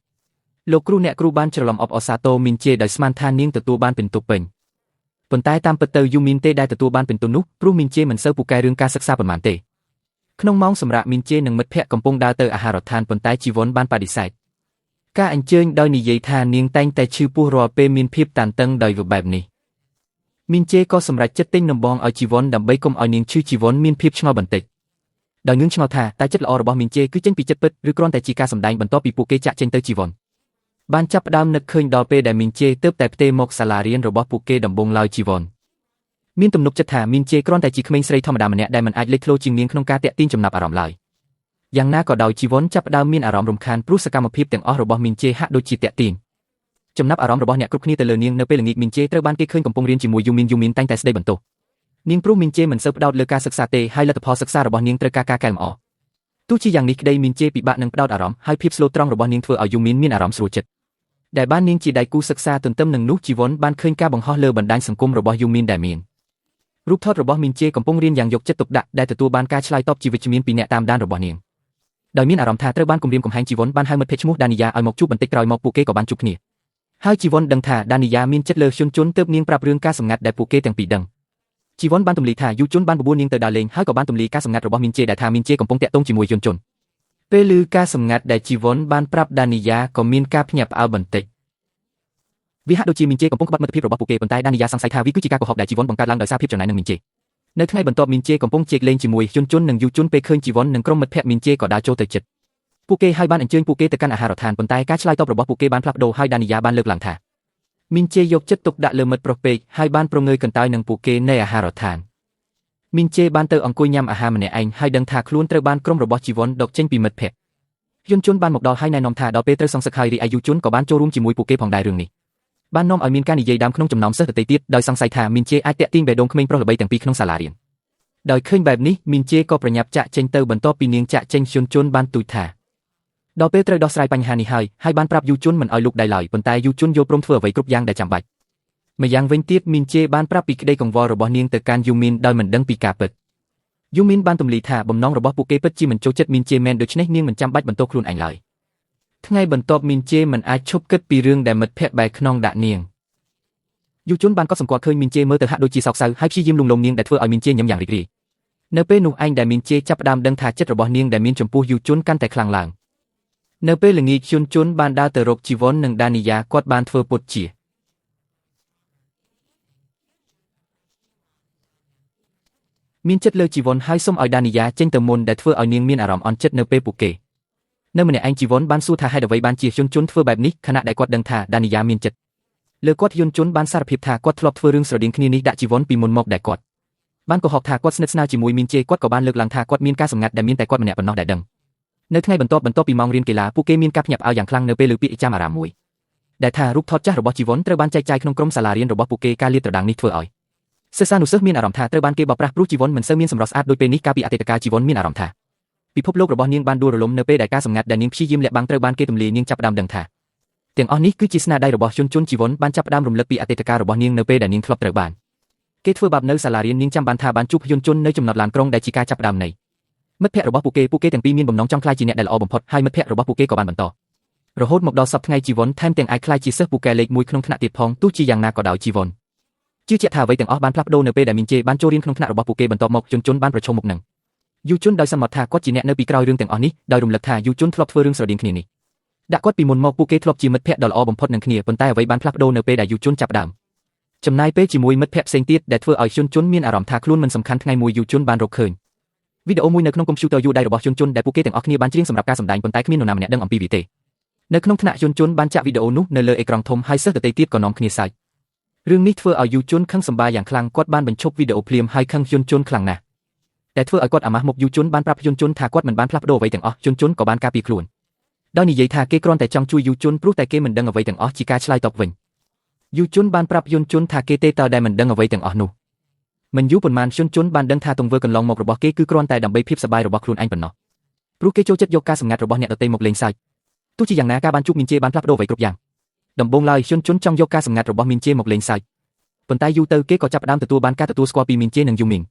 លោកគ្រូអ្នកគ្រូបានច្រឡំអបអរសាទរមីនជេដោយស្មានថានាងទទួលបានពិន្ទុពេញប៉ុន្តែតាមពិតទៅយូមីនទេដែលទទួលបានពិន្ទុនោះព្រោះមីនជេមិនសូវពូកែរឿងការសិក្សាប៉ុន្មានទេក្នុងម៉ោងសម្រាប់មីនជេនិងមិត្តភ័ក្តិកំពុងដើរទៅអាហារដ្ឋានប៉ុន្តែជីវ័នបានបដិសេធការអញ្ជើញដោយនិយាយថានាងតែងតែឈឺពោះរាល់ពេលមានភាពតានតឹងដោយបែបនេះមីនជេក៏សម្រេចចិត្តទិញដំបងឲ្យជីវ័នដើម្បីកុំឲ្យនាងឈឺជីវ័នមានភាពឆ្ងល់បន្តិចដោយនាងឆ្ងល់ថាតើចិត្តល្អរបស់មីនជេគឺចេញពីចិត្តពិតឬគ្រាន់តែជាការសម្ដែងបន្ទាប់ពីពួកគេចាក់ចេញទៅជីវ័នបានចាប់ផ្ដើមនឹកឃើញដល់ពេលដែលមីនជេទើបតែផ្ទេរមកសាលារៀនរបស់ពួកគេដំបូងឡើយជីវ័នមានទំនុកចិត្តថាមីនជេគ្រាន់តែជាក្មេងស្រីធម្មតាម្នាក់ដែលមិនអាចលេចធ្លោជាងនាងក្នុងការតាក់ទាញចំណាប់អារម្មណ៍ឡើយយ៉ាងណាក៏ដោយជីវ័នចាប់ផ្ដើមមានអារម្មណ៍រំខានព្រោះសកម្មភាពទាំងអស់របស់មីនជេហាក់ដូចជាតាក់ទាញចំណាប់អារម្មណ៍របស់អ្នកគ្រប់គ្នាទៅលើនាងនៅពេលល្ងាចមីនជេត្រូវបានគេឃើញកំពុងរៀនជាមួយយូមីនតែងតែស្ដីបន្ទោសនាងព្រោះមីនជេមិនសូវផ្ដោតលើការសិក្សាទេហើយលទ្ធផលសិក្សារបស់នាងត្រូវការការកែលម្អទោះជាយ៉ាងនេះក្តីមីនជេពិបាកនឹងផ្ដោតអារម្មណ៍ហើយភាពស្លូតត្រង់របស់នាងធ្វើឲ្យយូមីនមានអារម្មណ៍ស្រួលចិត្តដែលបាននាងជាដៃគូសិក្សាទន្ទឹមនឹងនោះជីវ័នបានឃើញការបង្ហោះលើបណ្ដាញសង្គមរបស់យូមីនដែលមានរូបថតរបស់មីនជេកំពុងរៀនយ៉ាងយកចិត្តទុកដាក់ដែលទទួលបានការឆ្លើយតបជាវិជ្ជមានពីអ្នកតាមដានរបស់នាងដោយមានអារម្មណ៍ថាត្រូវបានគំរាមកំហែងជីវ័នបានហៅមិត្តភក្តិឈ្មោះដានីយ៉ាឲ្យមកជួបបន្តិចក្រោយមកពួកគេក៏បានជួបគ្នាហើយជីវ័នដឹងថាដានីយ៉ាមានចិត្តលើហ៊ុនជុនទើបនាងប្រាប់រឿងការសម្ងាត់ដែលពួកគេទាំងពីរដឹងជីវ័នបានទម្លាយថាយូជុនបានបបួលនាងទៅដើរលេងហើយក៏បានទម្លាយការសម្ងាត់របស់មីនជេដែលថាមីនជេកំពុងតាក់ទងជាមួយហ៊ុនជុនពេលឮការសម្ងាត់ដែលជីវ័នបានប្រាប់ដានីយ៉ាក៏មានការភ្ញាក់ផ្អើលបន្តិចវាហាក់ដូចជាមីនជេកំពុងក្បត់មិត្តភាពរបស់ពួកគេប៉ុន្តែដានីយ៉ាសង្ស័យថាវាគឺជាការកុហកដែលជីវ័នបង្កើតឡើងដោយសារភាពច្រណែននឹងមីនជេនៅថ្ងៃបន្ទាប់មីនជេកំពុងជែកលេងជាមួយហ៊ុនជុននិងយូជុនពេលឃើញជីវ័ននិងក្រុមមិត្តភក្តិមីនជេក៏ដើរចូលទៅជិតពួកគេហើយបានអញ្ជើញពួកគេទៅកាន់អាហារដ្ឋានប៉ុន្តែការឆ្លើយតបរបស់ពួកគេបានផ្លាស់ប្ដូរហើយដានីយ៉ាបានលើកឡើងថាមីនជេយកចិត្តទុកដាក់លើមិត្តប្រុសពេកហើយបានប្រងើយកន្តើយនឹងពួកគេនៅអាហារដ្ឋានមីនជេបានទៅអង្គុយញ៉ាំអាហារម្នាក់ឯងហើយដឹងថាខ្លួនត្រូវបានក្រុមរបស់ជីវ័នដកចេញពីមិត្តភក្តិហ៊ុនជុនបានមកដល់ហើយណែនាំថាដល់ពេលត្រូវសងសឹកហើយរីឯយូជុនក៏បានចូលរួមជាមួយពួកគេផងដែររឿងនេះបាននាំឲ្យមានការនិយាយដើមក្នុងចំណោមសិស្សដទៃទៀតដោយសង្ស័យថាមីនជេអាចតាក់ទាញបេះដូងក្មេងប្រុសល្បីទាំងពីរក្នុងសាលារៀនដោយឃើញបែបនេះមីនជេក៏ប្រញាប់ចាក់ចេញទៅបន្ទាប់ពីនាងចាក់ចេញហ៊ុនជុនបានទូចថាដល់ពេលត្រូវដោះស្រាយបញ្ហានេះហើយបានប្រាប់យូជុនមិនឲ្យលុកដៃឡើយប៉ុន្តែយូជុនយល់ព្រមធ្វើអ្វីគ្រប់យ៉ាងដែលចាំបាច់ម្យ៉ាងវិញទៀតមីនជេបានប្រាប់ពីក្តីកង្វល់របស់នាងទៅកាន់យូមីនដោយមិនដឹងពីការពិតយូមីនបានទម្លាយថាបំណងរបស់ពួកគេពិតជាមិនចូលចិត្តមីនជេមែនដូច្នេះនាងមិនចាំបាច់បន្ទោសខ្លួនឯងឡើយថ្ងៃបន្ទាប់មីនជេមិនអាចឈប់គិតពីរឿងដែលមិត្តភក្តិបែកខ្នងដាក់នាងយូជុនបានកត់សម្គាល់ឃើញមីនជេមើលទៅហាក់ដូចជាសោកសៅហើយព្យាយាមលួងលោមនាងដែលធ្វើឲ្យមីនជេញញឹមយ៉ាងរីករាយនៅពេលនោះឯងដែលមីនជេចាប់ផ្ដើមដឹងថាចិត្តរបស់នាងដែលមានចំពោះយូជុនកាន់តែខ្លាំងឡើងនៅពេលល្ងាចហ៊ុនជុនបានដើរទៅរកជីវ័ននិងដានីយ៉ាគាត់បានធ្វើពុតជាមានចិត្តលើជីវ័នហើយសុំឲ្យដានីយ៉ាចេញទៅមុនដែលធ្វើឲ្យនាងមានអារម្មណ៍អន់ចិត្តនៅពេលពួកគេនៅម្នាក់ឯងជីវ័នបានសួរថាហេតុអ្វីបានជាហ៊ុនជុនធ្វើបែបនេះខណៈដែលគាត់ដឹងថាដានីយ៉ាមានចិត្តលើគាត់ហ៊ុនជុនបានសារភាពថាគាត់ធ្លាប់ធ្វើរឿងស្រដៀងគ្នានេះដាក់ជីវ័នពីមុនមកដែលគាត់បានកុហកថាគាត់ស្និទ្ធស្នាលជាមួយមីនជេគាត់ក៏បានលើកឡើងថាគាត់មានការសម្ងាត់ដែលមានតែគាត់ម្នាក់ប៉ុណ្ណោះដែលដឹងនៅថ្ងៃបន្ទាប់ពីម៉ោងរៀនកីឡាពួកគេមានការភ្ញាក់ផ្អើលយ៉ាងខ្លាំងនៅពេលលើពាក្យអេចាមអារ៉ាមមួយដែលថារូបថតចាស់របស់ជីវ័នត្រូវបានចែកចាយក្នុងក្រុមសាលារៀនរបស់ពួកគេការលាតត្រដាងនេះធ្វើឲ្យសិស្សានុសិស្សមានអារម្មណ៍ថាត្រូវបានគេបោកប្រាស់ព្រោះជីវ័នមិនសូវមានសម្រស់ស្អាតដូចពេលនេះកាលពីអតីតកាលជីវ័នមានអារម្មណ៍ថាពិភពលោករបស់នាងបានដួលរលំនៅពេលដែលការសម្ងាត់ដែលនាងព្យាយាមលាក់បាំងត្រូវបានគេទម្លាយនាងចាប់ផ្ដើមដឹងថាទាំងអស់នេះគឺជាស្នាដៃរបស់ហ៊ុនជុនជីវ័នបានចាប់ផ្ដើមរំលឹកពីអតីតកាលរបស់នាងនៅពេលដែលនាងធ្លាប់ត្រូវបានគេធ្វើបាបនៅសាលារៀននាងចាំបានថាបានជួបហ៊ុនជុននៅចំណតឡានក្រុងដែលជាការចាប់ផ្ដើមនៃមិត្តភក្តិរបស់ពួកគេទាំងពីរមានបំណងចង់ក្លាយជាអ្នកដែលល្អបំផុតហើយមិត្តភក្តិរបស់ពួកគេក៏បានបន្តរហូតមកដល់សប្តាហ៍ថ្ងៃជីវ័នថែមទាំងអាចក្លាយជាសិស្សពូកែលេខ1ក្នុងថ្នាក់ទៀតផងទោះជាយ៉ាងណាក៏ដោយជីវ័នជឿជាក់ថាអ្វីទាំងអស់បានផ្លាស់ប្ដូរនៅពេលដែលមីនជេបានចូលរៀនក្នុងថ្នាក់របស់ពួកគេបន្ទាប់មកហ៊ុនជុនបានប្រឈមមុខនឹងយូជុនដោយសន្មតថាគាត់ជាអ្នកនៅពីក្រោយរឿងទាំងអស់នេះដោយរំលឹកថាយូជុនធ្លាប់ធ្វើរឿងស្រដៀងគ្នានេះដាក់គាត់ពីមុនមកពួកគេធ្លាប់ជាមិត្តភក្តិដ៏ល្អបំផុតនឹងគ្នាប៉ុន្តែអ្វីបានផ្លាស់ប្ដូរនៅពេលដែលយូជុនចាប់ផ្ដើមចំណាយពេលជាមួយមិត្តភក្តិផ្សេងទៀតដែលធ្វើឲ្យហ៊ុនជុនមានអារម្មណ៍ថាខ្លួនមិនសំខាន់ថ្ងៃមួយយូជុនបានរកឃើញវីដេអូមួយនៅក្នុងកុំព្យូទ័រយូរដៃរបស់ហ៊ុនជុនដែលពួកគេទាំងអស់គ្នាបានច្រៀងសម្រាប់ការសម្ដែងប៉ុន្តែគ្មាននរណាម្នាក់ដឹងអំពីវាទេនៅក្នុងថ្នាក់ហ៊ុនជុនបានចាក់វីដេអូនោះនៅលើអេក្រង់ធំហើយសិស្សដទៃទៀតក៏នាំគ្នាសើច រឿងនេះធ្វើឲ្យយូជុនខឹងសម្បាយ៉ាងខ្លាំងគាត់បានបញ្ឈប់វីដេអូភ្លាមហើយខឹងយន់ជុនខ្លាំងណាស់តែធ្វើឲ្យគាត់អាម៉ាស់មុខយូជុនបានប្រាប់យន់ជុនថាគាត់មិនបានផ្លាស់ប្ដូរអ្វីទាំងអស់យន់ជុនក៏បានការពារខ្លួនដោយនិយាយថាគេគ្រាន់តែចង់ជួយយូជុនព្រោះតែគេមិនដឹងអ្វីទាំងអស់ជាការឆ្លើយតបវិញយូជុនបានប្រាប់យន់ជុនថាគេទេតើដែលមិនដឹងអ្វីទាំងអស់នោះមិនយូរប៉ុន្មានយន់ជុនបានដឹងថាទង្វើកន្លងមករបស់គេគឺគ្រាន់តែដើម្បីភាពសប្បាយរបស់ខ្លួនឯងប៉ុណ្ណោះព្រោះគេចូលចិត្តយកការសម្ងាត់របស់អ្នកដទៃមកលេងសើចទោះជាយ៉ាងណាការបានជួបមីនជេបានផ្លាស់ប្ដូរអ្វីគ្រប់យ៉ាងដំបូងឡើយយន់ជុនចង់យកការសម្ងាត់របស់មីនជេមកលេងសើចប៉ុន្តែយូរទៅគេក៏ចាប់ផ្ដើមទទួលបានការទទួលស្គាល់ពីមីនជេនិងយូមីង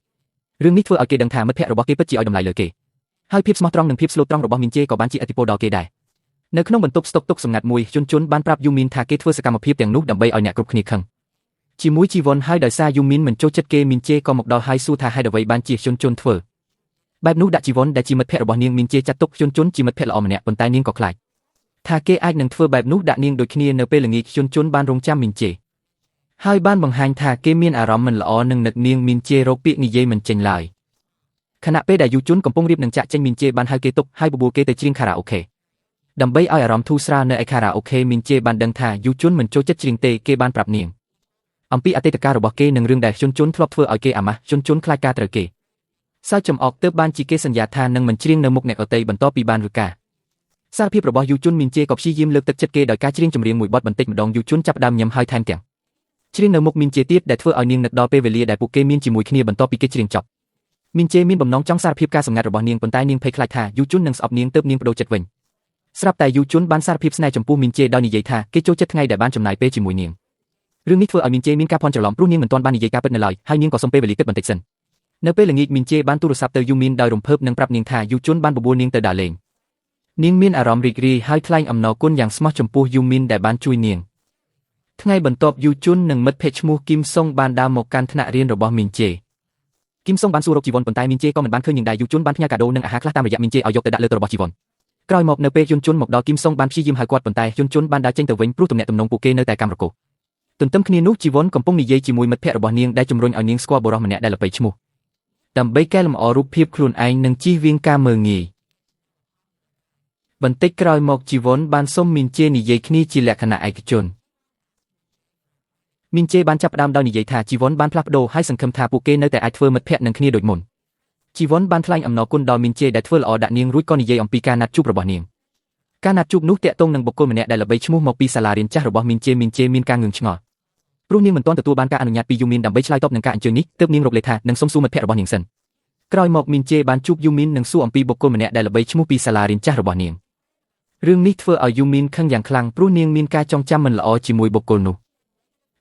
រឿងនេះធ្វើឲ្យគេដឹងថាមិត្តភក្តិរបស់គេពិតជាឲ្យតម្លៃលើគេហើយភាពស្មោះត្រង់និងភាពស្លូតត្រង់របស់មីនជេក៏បានជាឥទ្ធិពលដល់គេដែរនៅក្នុងបន្ទប់ស្តុកទុកសម្ងាត់មួយយន់ជុនបានប្រាប់យូមីនថាគេធ្វើសកម្មភាពទាំងនោះដើម្បីឲ្យអ្នកគ្រប់គ្នាខឹងជាមួយជីវ័នហើយដោយសារយូមីនមិនចូលចិត្តគេមីនជេក៏មកដល់ហើយសួរថាហេតុអ្វីបានជាយន់ជុនធ្វើបែបនោះដាក់ជីវ័នដែលជាមិត្តភក្តិរបស់នាងមីនជេចាត់ទុកយន់ជុនជាមិត្តភក្តិល្អម្នាក់ប៉ុន្តែនាងក៏ខ្លាចថាគេអាចនឹងធ្វើបែបនោះដាក់នាងដូចគ្នានៅពេលល្ងាចយន់ជុនបានរងចាំមីនជេហើយបានបង្ហាញថាគេមានអារម្មណ៍មិនល្អនឹងនឹកនាងមីនជេរកពាក្យនិយាយមិនចេញឡើយខណៈពេលដែលយូជុនកំពុងរៀបនឹងចាក់ចេញមីនជេបានហៅគេទុកហើយបបួលគេទៅច្រៀងខារ៉ាអូខេដើម្បីឲ្យអារម្មណ៍ធូរស្រាលនៅឯខារ៉ាអូខេមីនជេបានដឹងថាយូជុនមិនចូលចិត្តច្រៀងទេគេបានប្រាប់នាងអំពីអតីតកាលរបស់គេនិងរឿងដែលយូជុនធ្លាប់ធ្វើឲ្យគេអាម៉ាស់យូជុនខ្លាចការត្រូវគេសើចចំអកទើបបានជាគេសន្យាថានឹងមិនច្រៀងនៅមុខអ្នកដទៃបន្ទាប់ពីបានឬការសារភាពរបស់យូជុនមីនជេក៏ព្យាយាមលើកទឹកចិត្តគេដោយការច្រៀងចម្រៀងមួយបទបន្តិចម្ដងយូជុនចាប់ផ្ដើមញ៉ាំហើយថែមទាំងច្រៀងនៅមុខមីនជេទៀតដែលធ្វើឲ្យនាងនឹកដល់ពេលវេលាដែលពួកគេមានជាមួយគ្នាបន្ទាប់ពីគេច្រៀងចប់មីនជេមានបំណងចង់សារភាពការសម្ងាត់របស់នាងប៉ុន្តែនាងភ័យខ្លាចថាយូជុននឹងស្អប់នាងទើបនាងបដូរចិត្តវិញស្រាប់តែយូជុនបានសារភាពស្នេហ៍ចំពោះមីនជេដោយនិយាយថាគេចូលចិត្តថ្ងៃដែលបានចំណាយពេលជាមួយនាងរឿងនេះធ្វើឲ្យមីនជេមានការភ័ន្តច្រឡំព្រោះនាងមិនទាន់បាននិយាយការពិតនៅឡើយហើយនាងក៏សុំពេលវេលាគិតបន្តិចសិននៅពេលល្ងាចមីនជេបានទូរស័ព្ទទៅយូមីនដោយរំភើបនិងប្រាប់នាងថាយូជុនបានបបួលនាងទៅដើរលេងនាងមានអារម្មណ៍រីករាយហើយថ្លែងអំណរគុណយ៉ាងស្មោះចំពោះយូមីនដែលបានជួយនាងថ្ងៃបន្ទាប់យូជុននិងមិត្តភក្តិឈ្មោះគីមសុងបានដើរមកកាន់ថ្នាក់រៀនរបស់មីនជេគីមសុងបានសួររកជីវ័នប៉ុន្តែមីនជេក៏មិនបានឃើញនាងដែរយូជុនបានផ្ញើកាដូនិងអាហារខ្លះតាមរយៈមីនជេឲ្យយកទៅដាក់លើតុរបស់ជីវ័នក្រោយមកនៅពេលយូជុនមកដល់គីមសុងបានព្យាយាមហៅគាត់ប៉ុន្តែយូជុនបានដើរចេញទៅវិញព្រោះទំនាក់ទំនងពួកគេនៅតែកម្មរកូសទន្ទឹមគ្នានោះជីវ័នកំពុងនិយាយជាមួយមិត្តភក្តិរបស់នាងដែលជំរុញឲ្យនាងស្គាល់បុរសម្នាក់ដែលល្បីឈ្មោះដើម្បីកែលម្អរូបភាពខ្លួនឯងនិងជៀសវាងការមើលងាយបន្តិចក្រោយមកជីវ័នបានសុំមីនជេនិយាយគ្នាជាលក្ខណៈឯកជនមីនជេបានចាប់ផ្ដើមដោយនិយាយថាជីវ័នបានផ្លាស់ប្ដូរហើយសង្ឃឹមថាពួកគេនៅតែអាចធ្វើមិត្តភក្តិនឹងគ្នាដូចមុនជីវ័នបានថ្លែងអំណរគុណដល់មីនជេដែលធ្វើល្អដាក់នាងរួចក៏និយាយអំពីការណាត់ជួបរបស់នាងការណាត់ជួបនោះតាក់ទងនឹងបុគ្គលម្នាក់ដែលល្បីឈ្មោះមកពីសាលារៀនចាស់របស់មីនជេមានការងឿងឆ្ងល់ព្រោះនាងមិនទាន់ទទួលបានការអនុញ្ញាតពីយូមីនដើម្បីឆ្លើយតបនឹងការអញ្ជើញនេះទើបនាងរកលេសថានឹងសុំសួរមិត្តភក្តិរបស់នាងសិនក្រោយមកមីនជេបានជួបយូមីននិងសួរអំពីបុគ្គលម្នាក់ដែលល្បីឈ្មោះពីសាលារៀនចាស់របស់នាងរឿងនេះធ្វើឲ្យយូមីនខឹងយ៉ាងខ្លាំងព្រោះនាងមានការចងចាំមិនល្អជាមួយបុគ្គលនោះ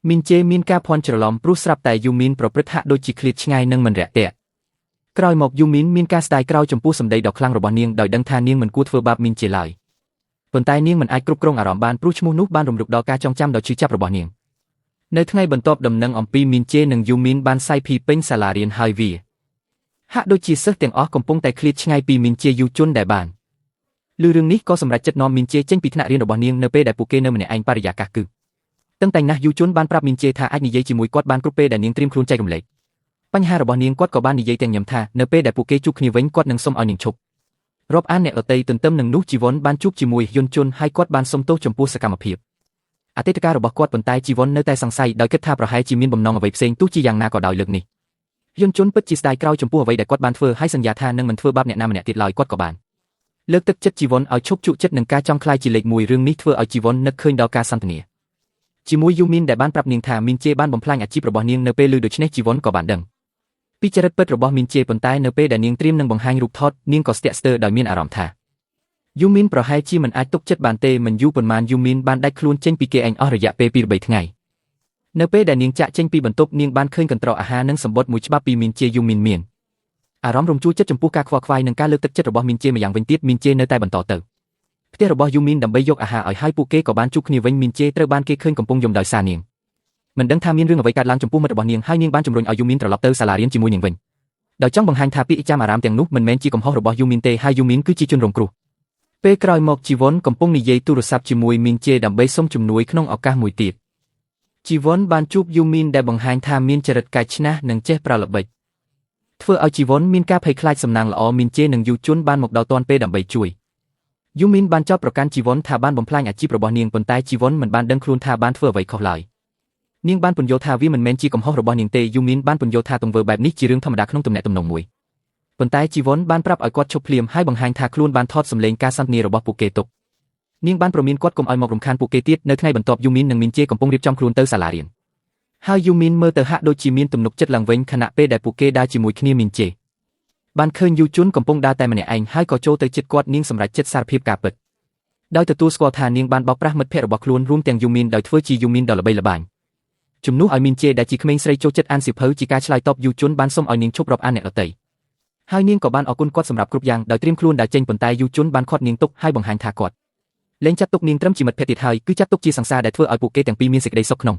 មីនជេមានការភ័ន្តច្រឡំព្រោះស្រាប់តែយូមីនប្រព្រឹត្តហាក់ដូចជាឃ្លាតឆ្ងាយនិងមិនរាក់ទាក់ក្រោយមកយូមីនមានការស្ដាយក្រោយចំពោះសម្ដីដ៏ខ្លាំងរបស់នាងដោយដឹងថានាងមិនគួរធ្វើបាបមីនជេឡើយប៉ុន្តែនាងមិនអាចគ្រប់គ្រងអារម្មណ៍បានព្រោះឈ្មោះនោះបានរំលឹកដល់ការចងចាំដ៏ឈឺចាប់របស់នាងនៅថ្ងៃបន្ទាប់ដំណឹងអំពីមីនជេនិងយូមីនបានសាយភាយពេញសាលារៀនហើយវាហាក់ដូចជាសិស្សទាំងអស់កំពុងតែឃ្លាតឆ្ងាយពីមីនជេយូជុនដែលបានឮរឿងនេះក៏សម្រេចចិត្តនាំមីនជេចេញពីថ្នាក់រៀនរបស់នាងនៅពេលដែលពួកគេនៅម្នាក់ឯងបរិយាកាសគឺតឹងតែងណាស់យូជុនបានប្រាប់មីនជេថាអាចនិយាយជាមួយគាត់បានគ្រប់ពេលដែលនាងត្រៀមខ្លួនចែករំលែកបញ្ហារបស់នាងគាត់ក៏បាននិយាយទាំងញឹមថានៅពេលដែលពួកគេជួបគ្នាវិញគាត់នឹងសុំឲ្យនាងឈប់រាប់អានអ្នកដទៃទន្ទឹមនឹងនោះជីវ័នបានជួបជាមួយយុនជុនហើយគាត់បានសុំទោសចំពោះសកម្មភាពអតីតកាលរបស់គាត់ប៉ុន្តែជីវ័ននៅតែសង្ស័យដោយគិតថាប្រហែលជាមានបំណងអ្វីផ្សេងទោះជាយ៉ាងណាក៏ដោយលើកនេះយុនជុនពិតជាស្ដាយក្រោយចំពោះអ្វីដែលគាត់បានធ្វើហើយសន្យាថានឹងមិនធ្វើបាបអ្នកណាម្នាក់ទៀតឡើយគាត់ក៏បានលើកទឹកចិត្តជីវ័នឲ្យឈប់ជក់ចិត្តនឹងការចង់ក្លាយជាលេខ1រឿងនេះធ្វើឲ្យជីវ័ននឹកឃើញដល់ការសន្ទនាជាមួយយូមីនដែលបានប្រាប់នាងថាមីនជេបានបំផ្លាញអាជីពរបស់នាងនៅពេលឮដូច្នេះជីវ័នក៏បានដឹងពីចរិតពិតរបស់មីនជេប៉ុន្តែនៅពេលដែលនាងត្រៀមនឹងបង្ហាញរូបថតនាងក៏ស្ទាក់ស្ទើរដោយមានអារម្មណ៍ថាយូមីនប្រហែលជាមិនអាចទុកចិត្តបានទេមិនយូរប៉ុន្មានយូមីនបានដាច់ខ្លួនចេញពីគេឯងអស់រយៈពេល 2-3 ថ្ងៃនៅពេលដែលនាងចាក់ចេញពីបន្ទប់នាងបានឃើញកន្ត្រកអាហារនិងសម្បត្តិមួយច្បាប់ពីមីនជេយូមីនមានអារម្មណ៍រំជួលចិត្តចំពោះការខ្វល់ខ្វាយនិងការលើកទឹកចិត្តរបស់មីនជេម្យ៉ាងវិញទៀតមីនជេនៅតែបន្តទៅផ្ទះរបស់យូមីនដើម្បីយកអាហារឲ្យហើយពួកគេក៏បានជួបគ្នាវិញមីនជេត្រូវបានគេឃើញកំពុងយំដោយសារនាងមិនដឹងថាមានរឿងអ្វីកើតឡើងចំពោះមិត្តរបស់នាងហើយនាងបានជំរុញឲ្យយូមីនត្រឡប់ទៅសាលារៀនជាមួយនាងវិញដោយចង់បង្ហាញថាពាក្យចាំអារ៉ាមទាំងនោះមិនមែនជាកំហុសរបស់យូមីនទេហើយយូមីនគឺជាជនរងគ្រោះពេលក្រោយមកជីវ័នកំពុងនិយាយទូរស័ព្ទជាមួយមីនជេដើម្បីសុំជំនួយក្នុងឱកាសមួយទៀតជីវ័នបានជួបយូមីនដែលបង្ហាញថាមានចរិតកាចឆ្នះនិងចេះប្រើល្បិចធ្វើឲ្យជីវ័នមានការភ័យខ្លាចសំណាងល្អមីនជេនិងយូជុនបានមកដល់ទាន់ពេលដើម្បីជួយយូមីនបានចោទប្រកាន់ជីវ័នថាបានបំផ្លាញអាជីពរបស់នាងប៉ុន្តែជីវ័នមិនបានដឹងខ្លួនថាបានធ្វើអ្វីខុសឡើយ នាងបានពន្យល់ថាវាមិនមែនជាកំហុសរបស់នាងទេយូមីនបានពន្យល់ថាទង្វើបែបនេះជារឿងធម្មតាក្នុងទំនាក់ទំនងមួយប៉ុន្តែជីវ័នបានប្រាប់ឲ្យគាត់ឈប់ភ្លាមហើយបង្ហាញថាខ្លួនបានថតសម្លេងការសន្ទនារបស់ពួកគេទុកនាងបានព្រមានគាត់កុំឲ្យមករំខានពួកគេទៀតនៅថ្ងៃបន្ទាប់យូមីននិងមីនជេកំពុងរៀបចំខ្លួនទៅសាលារៀនហើយយូមីនមើលទៅហាក់ដូចជាមានទំនុកចិត្តឡើងវិញខណៈពេលដែលពួកគេដើរជាមួយគ្នាមីនជេបានឃើញយូជុនកំពុងដើរតែម្នាក់ឯងហើយក៏ចូលទៅជិតគាត់នាងសម្រេចចិត្តសារភាពការពិតដោយទទួលស្គាល់ថានាងបានបោកប្រាស់មិត្តភ័ក្តិរបស់ខ្លួនរួមទាំងយូមីនដោយធ្វើជាយូមីនដ៏ល្បីល្បាញជំនួសឲ្យមីនជេដែលជាក្មេងស្រីចូលចិត្តអានសៀវភៅជាការឆ្លើយតបយូជុនបានសុំឲ្យនាងឈប់រាប់អានអ្នកដទៃហើយនាងក៏បានអរគុណគាត់សម្រាប់គ្រប់យ៉ាងដោយត្រៀមខ្លួនដើរចេញប៉ុន្តែយូជុនបានខាត់នាងទុកហើយបង្ហាញថាគាត់លែងចាត់ទុកនាងត្រឹមជាមិត្តភ័ក្តិទៀតហើយគឺចាត់ទុកជាសង្សារដែលធ្វើឲ្យពួកគេទាំងពីរមានសេចក្តីសុខក្នុង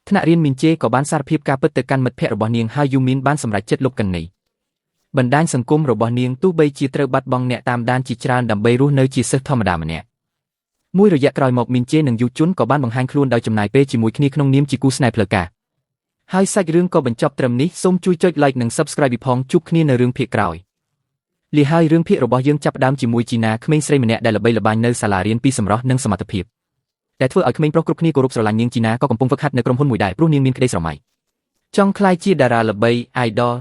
ថ្នាក់រៀនមីនជេក៏បានសារភាពការពិតទៅកាន់មិត្តភ័ក្តិរបស់នាងហើយយូមីនបានសម្រេចចិត្តលុបកណ្ដីបណ្ដាញសង្គមរបស់នាងទោះបីជាត្រូវបាត់បង់អ្នកតាមដានជាច្រើនដើម្បីរស់នៅជាសិស្សធម្មតាម្នាក់មួយរយៈក្រោយមកមីនជេនិងយូជុនក៏បានបង្ហាញខ្លួនដោយចំណាយពេលជាមួយគ្នាក្នុងនាមជាគូស្នេហ៍ផ្លូវការហើយសាច់រឿងក៏បញ្ចប់ត្រឹមនេះសូមជួយចុច like និង subscribe ផងជួបគ្នានៅរឿងភាគក្រោយលាហើយរឿងភាគរបស់យើងចាប់ផ្ដើមជាមួយជីណាក្មេងស្រីម្នាក់ដែលល្បីល្បាញនៅសាលារៀនពីសម្រស់និងសមត្ថភាពតែធ្វើឲ្យក្មេងប្រុសគ្រប់គ្នាគោរពស្រឡាញ់នាងជីណាក៏កំពុងហ្វឹកហាត់នៅក្រុមហ៊ុនមួយដែរព្រោះនាងមានក្តីស្រមៃចង់ក្លាយជាតារាល្បី idol